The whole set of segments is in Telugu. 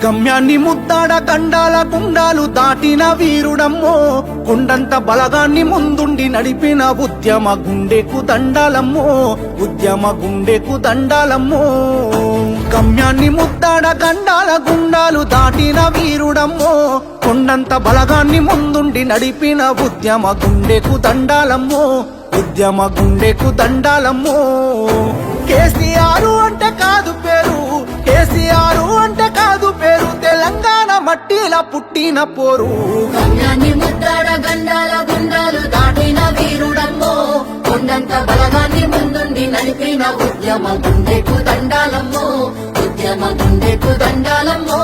గమ్యాన్ని ముద్దాడ గండాల గుండాలు దాటిన వీరుడమ్మో, కొండంత బలగాన్ని ముందుండి నడిపిన ఉద్యమ గుండెకు దండాలమ్మో, ఉద్యమ గుండెకు దండాలమ్మో. గమ్యాన్ని ముద్దాడ గండాల గుండాలు దాటిన వీరుడమ్మో, కొండంత బలగాన్ని ముందుండి నడిపిన ఉద్యమ గుండెకు దండాలమ్మో, ఉద్యమ గుండెకు దండాలమ్మో. కేసీఆర్ అంటే కాదు పేరు, కేసీఆర్ అంటే కాదు పేరు, తెలంగాణ మట్టిల పుట్టిన పోరు. గమ్యాన్ని ముద్దాడ గండాల గుండాలు దాటిన వీరుడమ్మో, కొండంత బలగాన్ని ముందుండి నడిపిన ఉద్యమ గుండెకు దండాలమ్మో, ఉద్యమ గుండెకు దండాలమ్మో.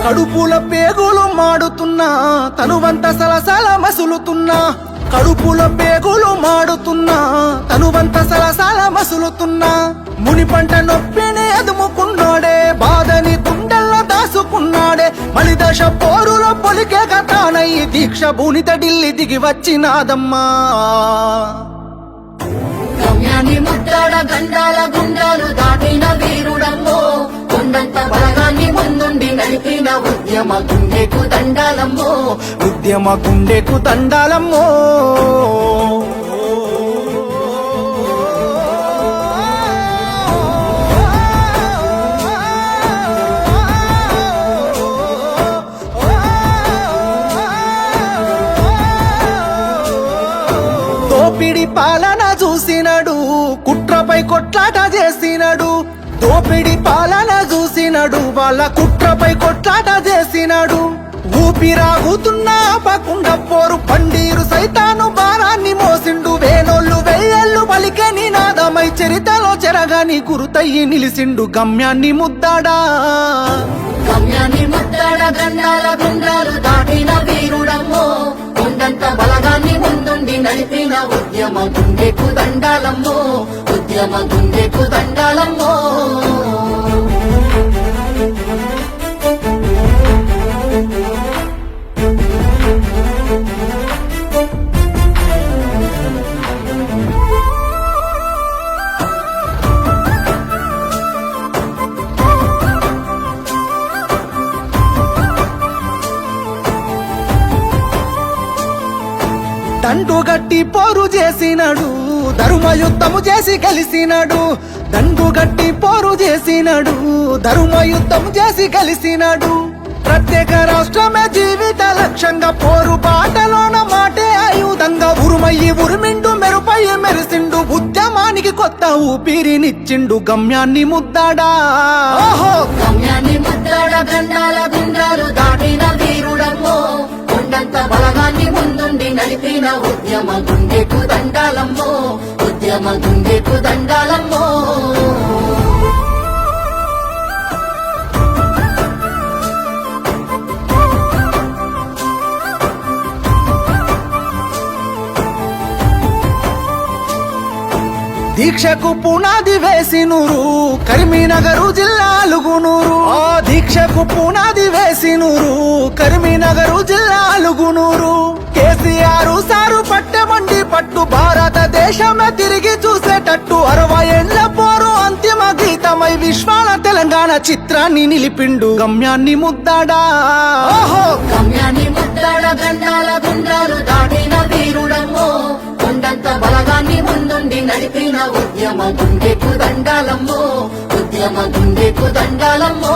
కడుపుల పేగులు మాడుతున్నా, తనువంత సలసల మసులుతున్నా, కడుపుల పేగులు మాడుతున్నా, తనువంత సలసల మసులుతున్నా. మునిపంట నొప్పిని అదుముకున్నాడే, బాధని గుండెల్లో దాసుకున్నాడే, మలిదశ పోరులో పొలికే గతానై దీక్ష భూనిత ఢిల్లీ దిగి వచ్చినాదమ్మా. గమ్యాన్ని ముద్దాడ గండాల గుండాలు దాటిన వీరుడమ్మో, కొండంత బలగాన్ని ముందుండి నడిపిన ఉద్యమ గుండెకు దండాలమ్మో, ఉద్యమ గుండెకు దండాలమ్మో. దోపిడి పాలన చూసినడు, కుట్రపై కొట్లాట చేసినడు, దోపిడి పాలన చూసినడు, వాళ్ళ కుట్రపై కొట్లాట చేసినాడు. ఊపిరాగుతున్నా ఆపకుండా పోరు పండీరు సైతాను భారాన్ని మోసిండు, వేనోళ్ళు వెయ్యేళ్ళు పలికే నినాదమై చరితలో చెరగాని గురుతయ్యి నిలిసిండు. గమ్యాన్ని ముద్దాడా గమ్యాన్ని ముద్దాడ గండాల గుండాలు దాటిన వీరుడమ్మో, కొండంత బలగాన్ని ముందుండి నడిపిన ఉద్యమ గుండెకు దండాలమ్మో, ఉద్యమ గుండెకు దండాలమ్మో. దండుగట్టి పోరు చేసినాడు, ధర్మయుద్ధము చేసి కలిసినాడు, దండుగట్టి పోరు చేసినాడు, ధర్మయుద్ధము చేసి కలిసినాడు. ప్రత్యేక రాష్ట్రమే జీవిత లక్ష్యంగా పోరు బాటలోన మాటే ఆయుధంగా ఉరుమయ్యి ఉరిమిండు, మెరుపై మెరిసిండు, ఉద్యమానికి కొత్త ఊపిరినిచ్చిండు. గమ్యాన్ని ముద్దాడా ఓహో, గమ్యాన్ని ముద్దాడ గండాల గుండాలు దాటిన వీరుడమ్మో, కొండంత బలగాన్ని ముందుండి నడిపిన ఉద్యమ గుండెకు దండాలమ్మో, ఉద్యమ గుండెకు దండాలమ్మో. దీక్షకు పునాది వేసినూరు, కరీంనగర్ జిల్లా అలుగునూరు. ఆ దీక్షకు పునాది వేసినూరు, కరీంనగర్ జిల్లా అలుగునూరు. కేసీఆర్ సారు పట్టెమండి పట్టు, భారతదేశమే తిరిగి చూసేటట్టు 60 ఏళ్ల పోరు అంతిమ గీతమై విశ్వాల తెలంగాణ చిత్రాన్ని నిలిపిండు. గమ్యాన్ని ముద్దాడా ఓహో, గమ్యాన్ని ముద్దాడ గండాల గుండాలు దాటిన వీరుడమ్మో, కొండంత బలగాన్ని ముందుండి నడిపిన ఉద్యమ గుండెకు దండాలమ్మో, ఉద్యమ గుండెకు దండాలమ్మో.